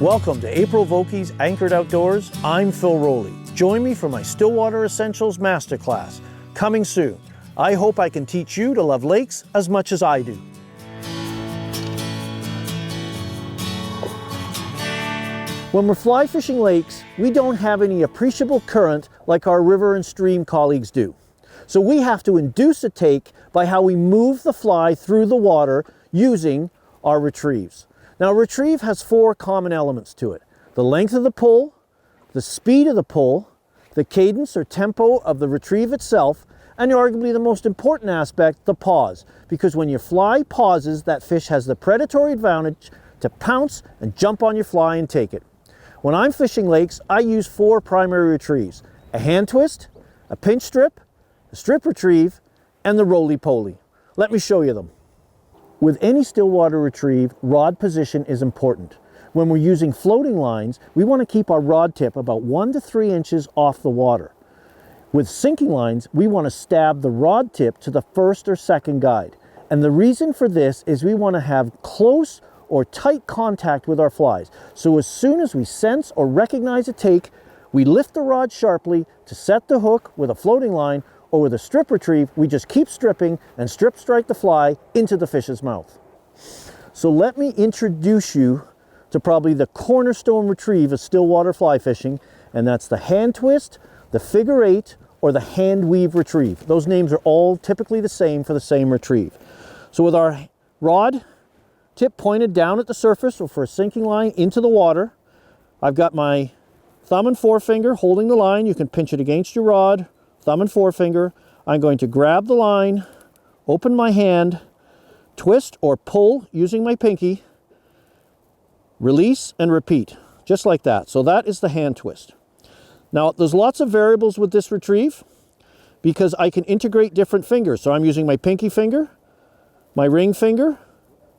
Welcome to April Vokey's Anchored Outdoors. I'm Phil Rowley. Join me for my Stillwater Essentials Masterclass, coming soon. I hope I can teach you to love lakes as much as I do. When we're fly fishing lakes, we don't have any appreciable current like our river and stream colleagues do. So we have to induce a take by how we move the fly through the water using our retrieves. Now, a retrieve has four common elements to it: the length of the pull, the speed of the pull, the cadence or tempo of the retrieve itself, and arguably the most important aspect, the pause. Because when your fly pauses, that fish has the predatory advantage to pounce and jump on your fly and take it. When I'm fishing lakes, I use four primary retrieves: a hand twist, a pinch strip, a strip retrieve, and the roly-poly. Let me show you them. With any stillwater retrieve, rod position is important. When we're using floating lines, we want to keep our rod tip about 1 to 3 inches off the water. With sinking lines, we want to stab the rod tip to the first or second guide. And the reason for this is we want to have close or tight contact with our flies. So as soon as we sense or recognize a take, we lift the rod sharply to set the hook. With a floating line or with a strip retrieve, we just keep stripping and strip strike the fly into the fish's mouth. So let me introduce you to probably the cornerstone retrieve of stillwater fly fishing, and that's the hand twist, the figure eight, or the hand weave retrieve. Those names are all typically the same for the same retrieve. So with our rod tip pointed down at the surface or for a sinking line into the water, I've got my thumb and forefinger holding the line. You can pinch it against your rod, thumb and forefinger. I'm going to grab the line, open my hand, twist or pull using my pinky, release and repeat, just like that. So that is the hand twist. Now, there's lots of variables with this retrieve because I can integrate different fingers. So I'm using my pinky finger, my ring finger,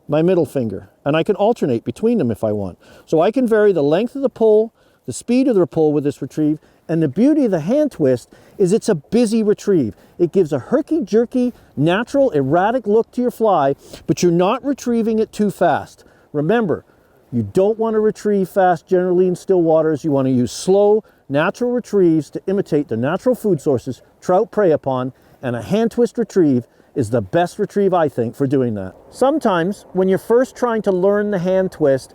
my middle finger, and I can alternate between them if I want. So I can vary the length of the pull, the speed of the pull with this retrieve. And the beauty of the hand twist is it's a busy retrieve. It gives a herky-jerky, natural, erratic look to your fly, but you're not retrieving it too fast. Remember, you don't want to retrieve fast generally in still waters. You want to use slow, natural retrieves to imitate the natural food sources trout prey upon, and a hand twist retrieve is the best retrieve, I think, for doing that. Sometimes, when you're first trying to learn the hand twist,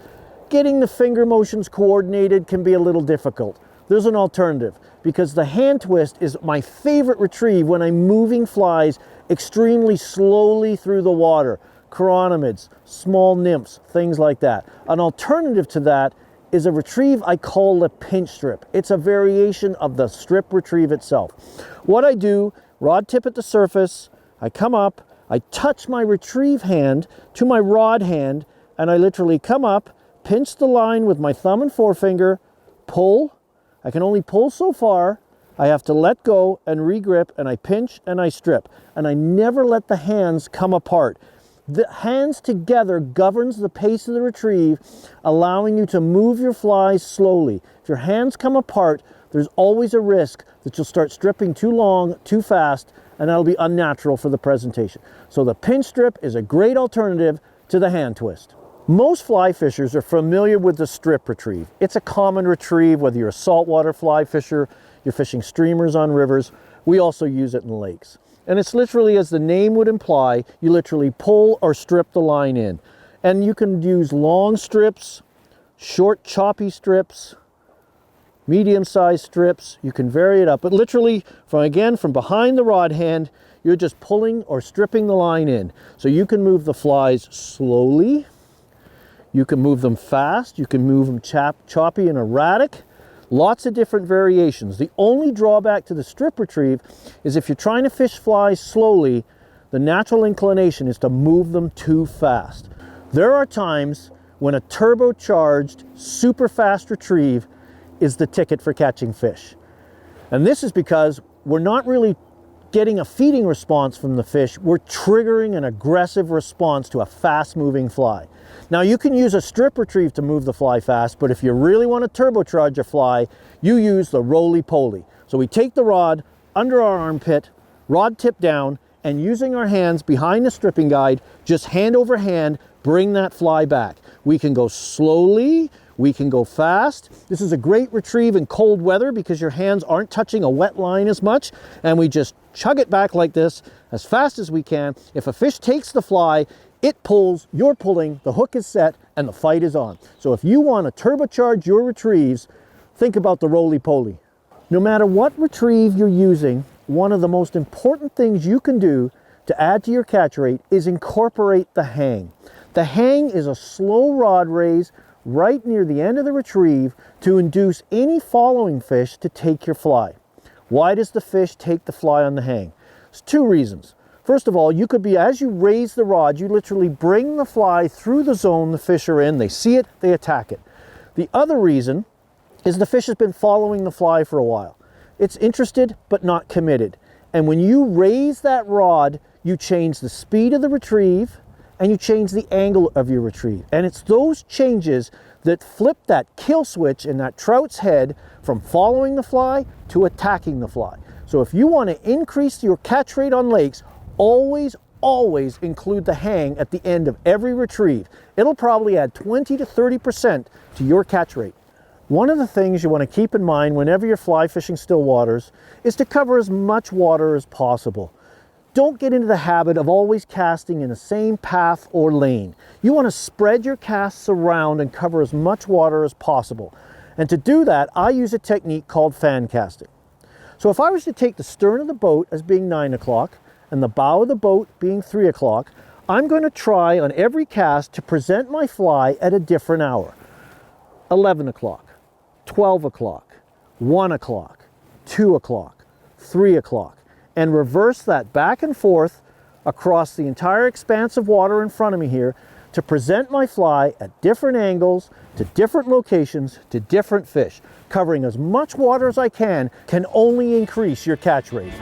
getting the finger motions coordinated can be a little difficult. There's an alternative, because the hand twist is my favorite retrieve when I'm moving flies extremely slowly through the water. Chironomids, small nymphs, things like that. An alternative to that is a retrieve I call the pinch strip. It's a variation of the strip retrieve itself. What I do, rod tip at the surface, I come up, I touch my retrieve hand to my rod hand, and I literally come up, pinch the line with my thumb and forefinger, pull. I can only pull so far. I have to let go and regrip, and I pinch and I strip. And I never let the hands come apart. The hands together governs the pace of the retrieve, allowing you to move your flies slowly. If your hands come apart, there's always a risk that you'll start stripping too long, too fast, and that'll be unnatural for the presentation. So the pinch strip is a great alternative to the hand twist. Most fly fishers are familiar with the strip retrieve. It's a common retrieve, whether you're a saltwater fly fisher, you're fishing streamers on rivers. We also use it in lakes. And it's literally, as the name would imply, you literally pull or strip the line in. And you can use long strips, short choppy strips, medium-sized strips. You can vary it up, but literally from behind the rod hand, you're just pulling or stripping the line in. So you can move the flies slowly. You can move them fast, you can move them choppy and erratic. Lots of different variations. The only drawback to the strip retrieve is if you're trying to fish flies slowly, the natural inclination is to move them too fast. There are times when a turbocharged, super fast retrieve is the ticket for catching fish. And this is because we're not really getting a feeding response from the fish, we're triggering an aggressive response to a fast-moving fly. Now, you can use a strip retrieve to move the fly fast, but if you really want to turbocharge a fly, you use the roly-poly. So we take the rod under our armpit, rod tip down, and using our hands behind the stripping guide, just hand over hand, bring that fly back. We can go slowly, We can go fast. This is a great retrieve in cold weather because your hands aren't touching a wet line as much, and we just chug it back like this as fast as we can. If a fish takes the fly, it pulls, you're pulling, the hook is set, and the fight is on. So if you want to turbocharge your retrieves, think about the roly-poly. No matter what retrieve you're using, one of the most important things you can do to add to your catch rate is incorporate the hang. The hang is a slow rod raise right near the end of the retrieve to induce any following fish to take your fly. Why does the fish take the fly on the hang? There's two reasons. First of all, you could be, as you raise the rod, you literally bring the fly through the zone the fish are in. They see it, they attack it. The other reason is the fish has been following the fly for a while. It's interested but not committed. And when you raise that rod, you change the speed of the retrieve and you change the angle of your retrieve. And it's those changes that flip that kill switch in that trout's head from following the fly to attacking the fly. So if you want to increase your catch rate on lakes, always include the hang at the end of every retrieve. It'll probably add 20 to 30% to your catch rate. One of the things you want to keep in mind whenever you're fly fishing still waters is to cover as much water as possible. Don't get into the habit of always casting in the same path or lane. You want to spread your casts around and cover as much water as possible. And to do that, I use a technique called fan casting. So if I was to take the stern of the boat as being 9 o'clock and the bow of the boat being 3 o'clock, I'm going to try on every cast to present my fly at a different hour. 11 o'clock, 12 o'clock, 1 o'clock, 2 o'clock, 3 o'clock, and reverse that back and forth across the entire expanse of water in front of me here to present my fly at different angles, to different locations, to different fish. Covering as much water as I can only increase your catch rate.